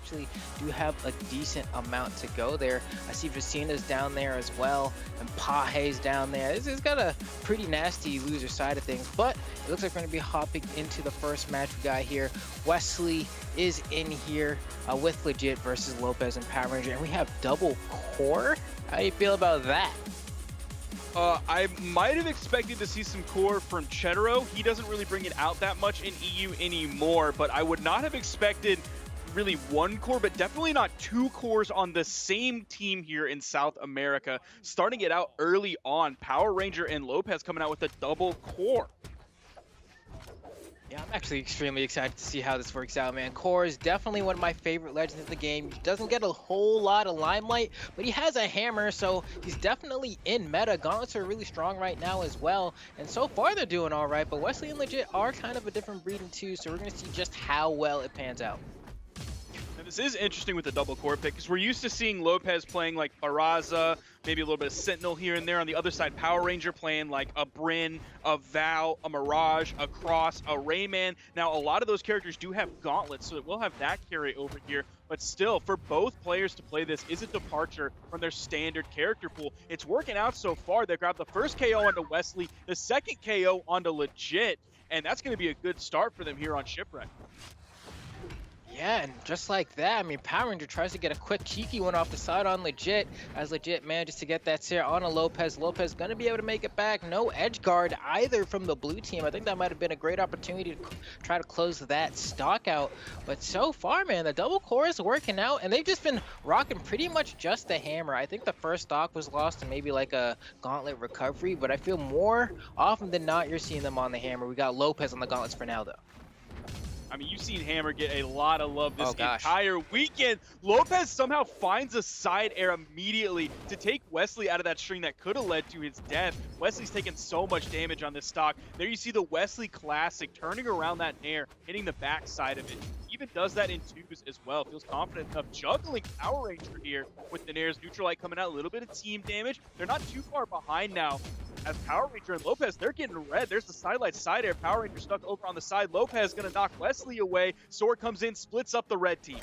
actually do have a decent amount to go there. I see Vicina's down there as well, and Pahe's down there. This has got a pretty nasty loser side of things, but it looks like we're going to be hopping into the first match we got here. Wesley is in here with Legit versus Lopes and Power Ranger, and we have double core. How do you feel about that? I might have expected to see some core from Chetero. He doesn't really bring it out that much in EU anymore, but I would not have expected really one core, but definitely not two cores on the same team here in South America. Starting it out early on, Power Ranger and Lopes coming out with a double core. Yeah, I'm actually extremely excited to see how this works out, man. Core is definitely one of my favorite legends in the game. He doesn't get a whole lot of limelight, but he has a hammer, so he's definitely in meta. Gauntlets are really strong right now as well, and so far they're doing all right, but Wesley and Legit are kind of a different breeding too, so we're going to see just how well it pans out. Now, this is interesting with the double core pick, because we're used to seeing Lopes playing like Barraza, maybe a little bit of Sentinel here and there. On the other side, Power Ranger playing like a Bryn, a Val, a Mirage, a Cross, a Rayman. Now, a lot of those characters do have gauntlets, so it will have that carry over here. But still, for both players to play this is a departure from their standard character pool. It's working out so far. They grabbed the first KO onto Wesley, the second KO onto Legit, and that's going to be a good start for them here on Shipwreck. Yeah, and just like that, I mean, Power Ranger tries to get a quick cheeky one off the side on Legit, as Legit manages to get that Seer on a Lopes. Lopes gonna be able to make it back. No edge guard either from the blue team. I think that might have been a great opportunity to try to close that stock out. But so far, man, the double core is working out, and they've just been rocking pretty much just the hammer. I think the first stock was lost and maybe like a gauntlet recovery, but I feel more often than not you're seeing them on the hammer. We got Lopes on the gauntlets for now, though. I mean, you've seen Hammer get a lot of love this Oh, gosh. entire weekend. Lopes somehow finds a side air immediately to take Wesley out of that string that could have led to his death. Wesley's taken so much damage on this stock. There you see the Wesley Classic turning around that nair, hitting the back side of it. Even does that in twos as well. Feels confident enough juggling Power Ranger here with the nairs. Neutralite coming out, a little bit of team damage. They're not too far behind now. As Power Ranger and Lopes, they're getting red. There's the sidelight side air. Power Ranger stuck over on the side. Lopes gonna knock Wesley away. Sword comes in, splits up the red team.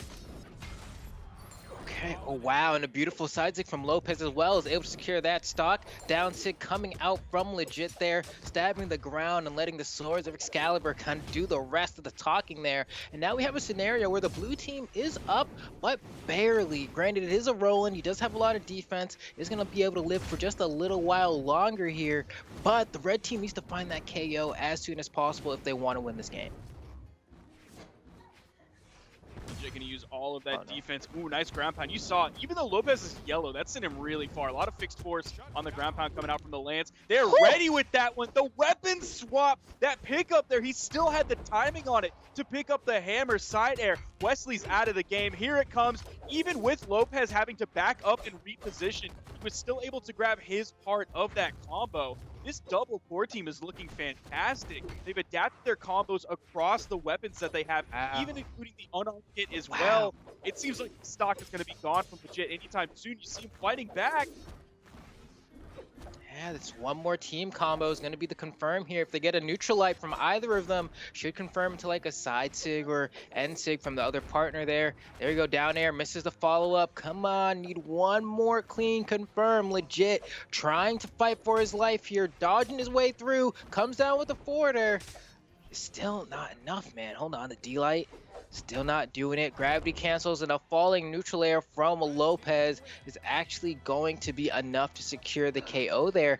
Okay, oh wow, and a beautiful side sig from Lopes as well, is able to secure that stock. Down sig coming out from Legit there, stabbing the ground and letting the swords of Excalibur kind of do the rest of the talking there. And now we have a scenario where the blue team is up, but barely. Granted, it is a Roland, he does have a lot of defense, is going to be able to live for just a little while longer here, but the red team needs to find that KO as soon as possible if they want to win this game. Legit gonna use all of that defense. Ooh, nice ground pound. You saw, even though Lopes is yellow, that sent him really far. A lot of fixed force on the ground pound coming out from the Lance. They're ready with that one. The weapon swap, that pickup there, he still had the timing on it to pick up the hammer side air. Wesley's out of the game. Here it comes. Even with Lopes having to back up and reposition, he was still able to grab his part of that combo. This double core team is looking fantastic. They've adapted their combos across the weapons that they have, even including the unarmed kit as well. It seems like the stock is going to be gone from Legit anytime soon. You see him fighting back. Yeah, this one more team combo is going to be the confirm here. If they get a Neutralite from either of them, should confirm to like a side sig or end sig from the other partner there. There you go, down air, misses the follow-up. Come on, need one more clean confirm. Legit trying to fight for his life here, dodging his way through, comes down with the forwarder. Still not enough, man. Hold on, the D-Light. Still not doing it. Gravity cancels, and a falling neutral air from Lopes is actually going to be enough to secure the KO there.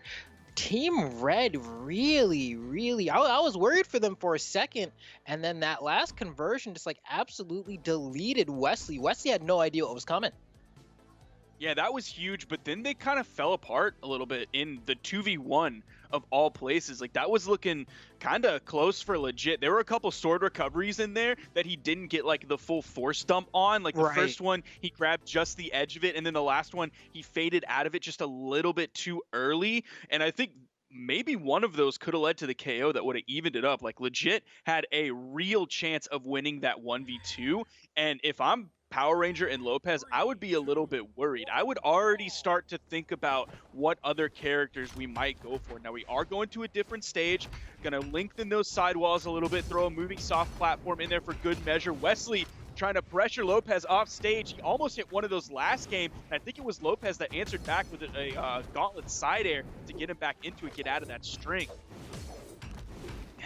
Team Red really, I was worried for them for a second, and then that last conversion just like absolutely deleted Wesley. Wesley had no idea what was coming. Yeah, that was huge, but then they kind of fell apart a little bit in the 2v1 of all places. Like, that was looking kind of close for Legit. There were a couple sword recoveries in there that he didn't get like the full force dump on. Like the first one, he grabbed just the edge of it, and then the last one, he faded out of it just a little bit too early. And I think maybe one of those could have led to the KO that would have evened it up. Like, Legit had a real chance of winning that 1v2. And if I'm Power Ranger and Lopes, I would be a little bit worried. I would already start to think about what other characters we might go for. Now, we are going to a different stage, gonna lengthen those sidewalls a little bit, throw a moving soft platform in there for good measure. Wesley trying to pressure Lopes off stage. He almost hit one of those last game. And I think it was Lopes that answered back with a gauntlet side air to get him back into it, get out of that string.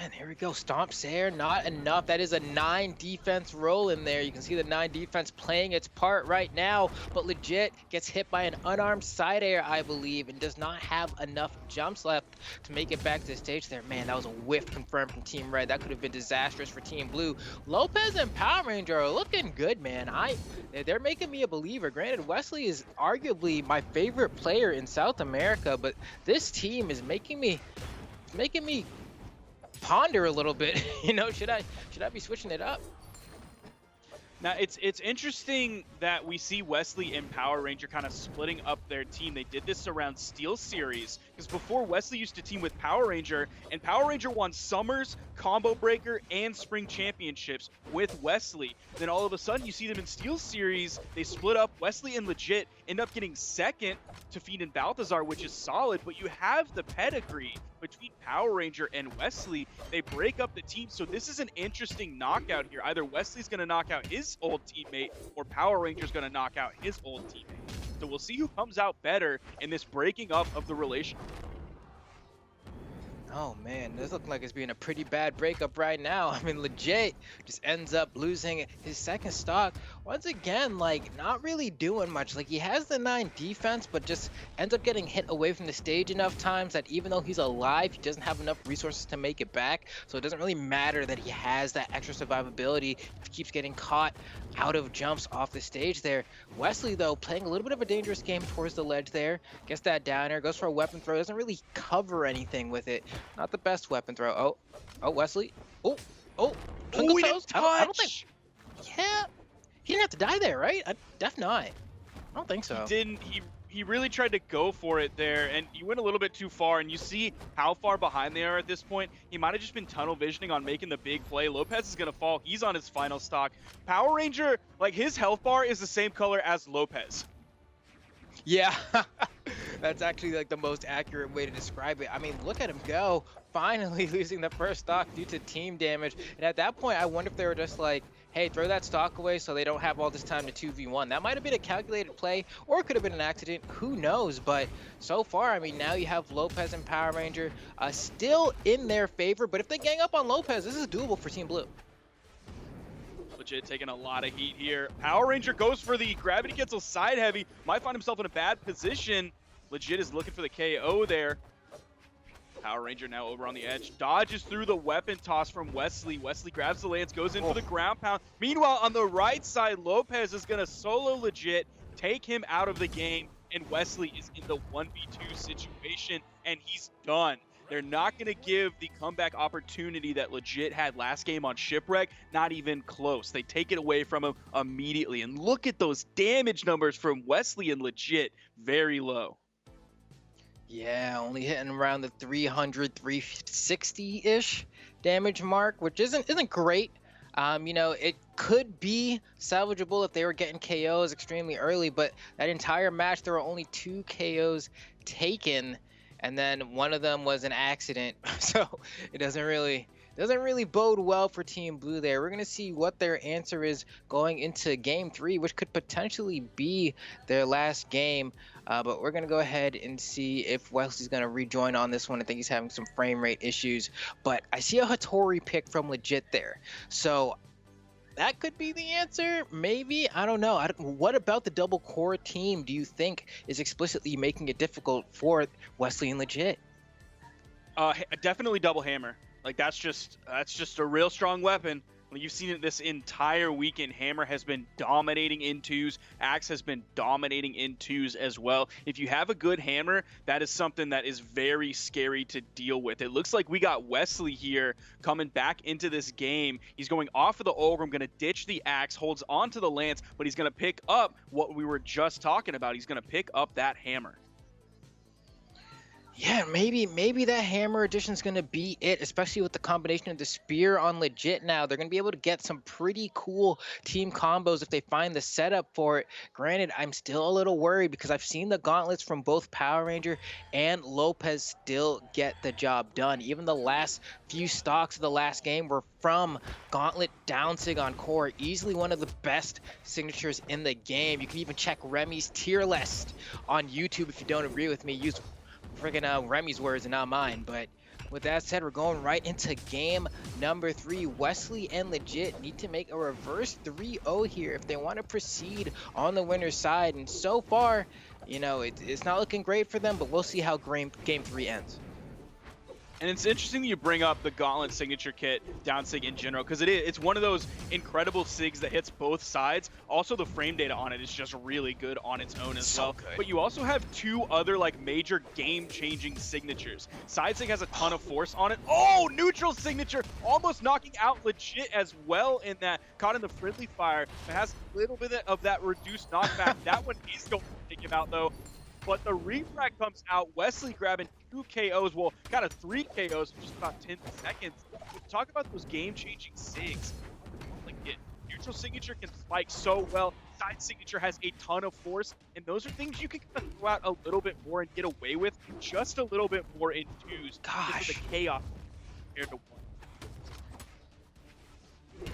And here we go, stomps air, not enough. That is a 9 defense roll in there. You can see the 9 defense playing its part right now, but legit gets hit by an unarmed side air, I believe, and does not have enough jumps left to make it back to the stage there. Man, that was a whiff confirmed from Team Red. That could have been disastrous for Team Blue. Lopes and Power Ranger are looking good, man. They're making me a believer. Granted, Wesley is arguably my favorite player in South America, but this team is making me ponder a little bit. You know, should I be switching it up? Now, it's interesting that we see Wesley and Power Ranger kind of splitting up their team. They did this around Steel Series, because before Wesley used to team with Power Ranger, and Power Ranger won Summers, Combo Breaker, and Spring Championships with Wesley. Then all of a sudden, you see them in Steel Series, they split up. Wesley and Legit end up getting second to Fiend and Balthazar, which is solid, but you have the pedigree between Power Ranger and Wesley. They break up the team, so this is an interesting knockout here. Either Wesley's going to knock out his old teammate, or Power Ranger's going to knock out his old teammate. So we'll see who comes out better in this breaking up of the relationship. Oh man, this looks like it's being a pretty bad breakup right now. I mean, Legit just ends up losing his second stock. Once again, like, not really doing much. Like, he has the 9 defense, but just ends up getting hit away from the stage enough times that even though he's alive, he doesn't have enough resources to make it back. So it doesn't really matter that he has that extra survivability if he keeps getting caught out of jumps off the stage there. Wesley, though, playing a little bit of a dangerous game towards the ledge there. Gets that downer, goes for a weapon throw, doesn't really cover anything with it. Not the best weapon throw. Oh, Wesley. Oh, He didn't touch. I don't think. Yeah, he didn't have to die there, right? Def not. I don't think so. He didn't. He really tried to go for it there, and he went a little bit too far. And you see how far behind they are at this point. He might have just been tunnel visioning on making the big play. Lopes is gonna fall. He's on his final stock. Power Ranger, like, his health bar is the same color as Lopes. Yeah, that's actually like the most accurate way to describe it. I mean, look at him go, finally losing the first stock due to team damage. And at that point, I wonder if they were just like, hey, throw that stock away so they don't have all this time to 2v1. That might have been a calculated play, or it could have been an accident. Who knows? But so far, I mean, now you have Lopes and Power Ranger still in their favor. But if they gang up on Lopes, this is doable for Team Blue. Legit taking a lot of heat here. Power Ranger goes for the gravity cancel side heavy. Might find himself in a bad position. Legit is looking for the KO there. Power Ranger now over on the edge. Dodges through the weapon toss from Wesley. Wesley grabs the lance, goes in for the ground pound. Meanwhile, on the right side, Lopes is going to solo Legit, take him out of the game, and Wesley is in the 1v2 situation, and he's done. They're not going to give the comeback opportunity that Legit had last game on Shipwreck. Not even close. They take it away from him immediately. And look at those damage numbers from Wesley and Legit. Very low. Yeah, only hitting around the 300, 360-ish damage mark, which isn't great. You know, it could be salvageable if they were getting KOs extremely early, but that entire match, there were only 2 KOs taken, and then one of them was an accident. So it doesn't really bode well for Team Blue there. We're going to see what their answer is going into Game 3, which could potentially be their last game. But we're going to go ahead and see if Wesley's going to rejoin on this one. I think he's having some frame rate issues. But I see a Hattori pick from Legit there. So that could be the answer. Maybe. I don't know. What about the double core team do you think is explicitly making it difficult for Wesley and Legit? Definitely double hammer. Like, that's just a real strong weapon. You've seen it this entire weekend. Hammer has been dominating in 2s. Axe has been dominating in 2s as well. If you have a good hammer, that is something that is very scary to deal with. It looks like we got Wesley here coming back into this game. He's going off of the Olgrim, going to ditch the Axe, holds onto the Lance, but he's going to pick up what we were just talking about. He's going to pick up that hammer. Yeah, maybe that hammer edition is gonna be it, especially with the combination of the spear on legit now. They're gonna be able to get some pretty cool team combos if they find the setup for it. Granted, I'm still a little worried because I've seen the gauntlets from both Power Ranger and Lopez still get the job done. Even the last few stocks of the last game were from Gauntlet Downsig on core, easily one of the best signatures in the game. You can even check Remy's tier list on YouTube if you don't agree with me. Use friggin' Remy's words and not mine. But with that said, we're going right into game number 3. Wesley and Legit need to make a reverse 3-0 here if they want to proceed on the winner's side. And so far, you know, it's not looking great for them, but we'll see how game 3 ends. And it's interesting that you bring up the Gauntlet signature kit, down sig in general, because it's one of those incredible sigs that hits both sides. Also, the frame data on it is just really good on its own as well. But you also have 2 other like major game-changing signatures. Side sig has a ton of force on it. Oh, neutral signature, almost knocking out Legit as well in that. Caught in the friendly fire. It has a little bit of that reduced knockback. That one is going to take him out though. But the refract comes out, Wesley grabbing 2 KOs, well, kind of 3 KOs in just about 10 seconds. We talk about those game-changing sigs. Like neutral signature can spike so well, side signature has a ton of force, and those are things you can kind of throw out a little bit more and get away with just a little bit more in 2s. Gosh. This is the chaos compared to 1.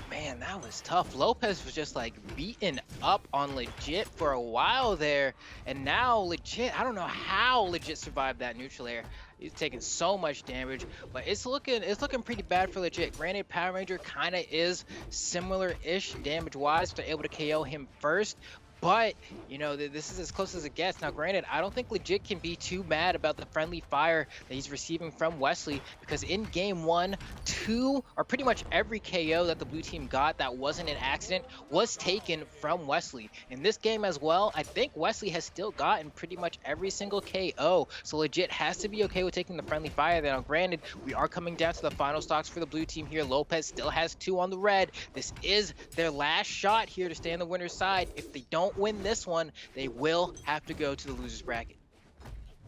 Man, that was tough. Lopez was just like beaten up on Legit for a while there, and now Legit, I don't know how Legit survived that neutral air. He's taking so much damage, but it's looking pretty bad for Legit. Granted, Power Ranger kind of is similar-ish damage-wise. They're able to KO him first. But, you know, this is as close as it gets. Now, granted, I don't think Legit can be too mad about the friendly fire that he's receiving from Wesley, because in game 1, 2, or pretty much every KO that the blue team got that wasn't an accident was taken from Wesley. In this game as well, I think Wesley has still gotten pretty much every single KO, so Legit has to be okay with taking the friendly fire. Now, granted, we are coming down to the final stocks for the blue team here. Lopez still has 2 on the red. This is their last shot here to stay on the winner's side. If they don't win this one, they will have to go to the loser's bracket.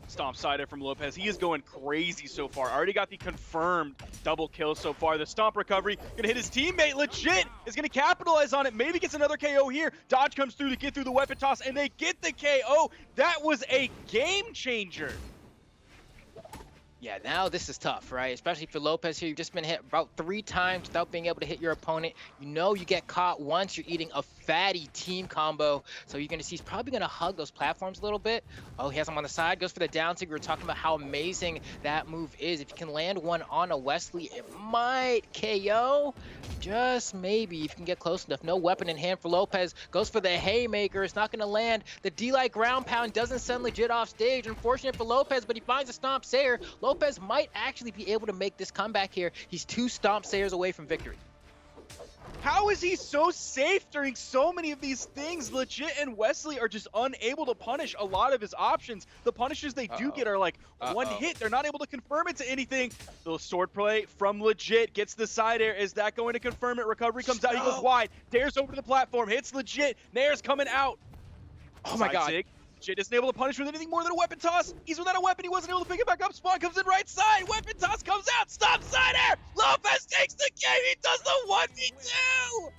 Stomp sider from Lopez. He is going crazy so far. Already got the confirmed double kill so far. The stomp recovery gonna hit his teammate. Legit is gonna capitalize on it. Maybe gets another KO here. Dodge comes through to get through the weapon toss, and they get the KO. That was a game changer. Yeah, now this is tough, right? Especially for Lopez here. You've just been hit about 3 times without being able to hit your opponent. You know you get caught once, you're eating a fatty team combo. So you're going to see he's probably going to hug those platforms a little bit. Oh, he has him on the side. Goes for the down sig. We were talking about how amazing that move is. If you can land one on a Wesley, it might KO. Just maybe if you can get close enough. No weapon in hand for Lopez. Goes for the haymaker. It's not going to land. The D-Light ground pound doesn't send Legit off stage. Unfortunate for Lopez, but he finds a Stomp Sayer. Lopez might actually be able to make this comeback here. He's 2 Stomp Sayers away from victory. How is he so safe during so many of these things? Legit and Wesley are just unable to punish a lot of his options. The punishes they do get are like 1 hit. They're not able to confirm it to anything. The sword play from Legit gets the side air. Is that going to confirm it? Recovery comes out. He goes wide. Dares over to the platform. Hits Legit. Nair's coming out. Oh my god. Legit isn't able to punish with anything more than a weapon toss. He's without a weapon. He wasn't able to pick it back up. Spawn comes in right side. Weapon toss comes out. Stop side air. Lopez takes the game. He does the 1v2.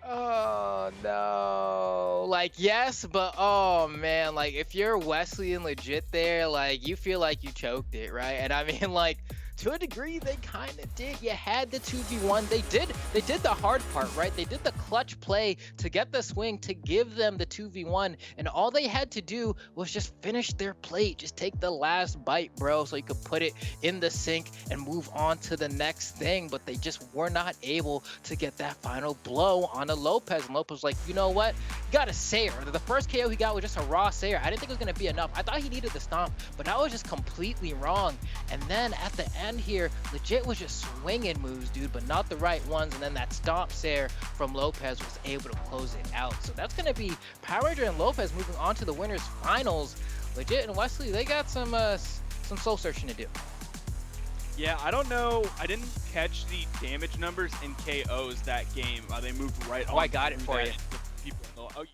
Oh no. Like, yes, but oh man, like if you're Wesley and Legit there, like you feel like you choked it, right? And I mean, like, to a degree, they kind of did. You had the 2v1. They did the hard part, right? They did the clutch play to get the swing, to give them the 2v1. And all they had to do was just finish their plate. Just take the last bite, bro, so you could put it in the sink and move on to the next thing. But they just were not able to get that final blow on a Lopez. And Lopez was like, you know what? You got a Sayer. The first KO he got was just a raw Sayer. I didn't think it was going to be enough. I thought he needed the stomp, but that was just completely wrong. And then at the end here, Legit was just swinging moves, dude, but not the right ones. And then that Stomp Sayer from Lopez was able to close it out. So that's going to be Power Ranger and Lopez moving on to the winners finals. Legit and Wesley, they got some soul searching to do. Yeah, I don't know. I didn't catch the damage numbers in KOs that game. They moved right on. Oh, I got it for you. People, oh,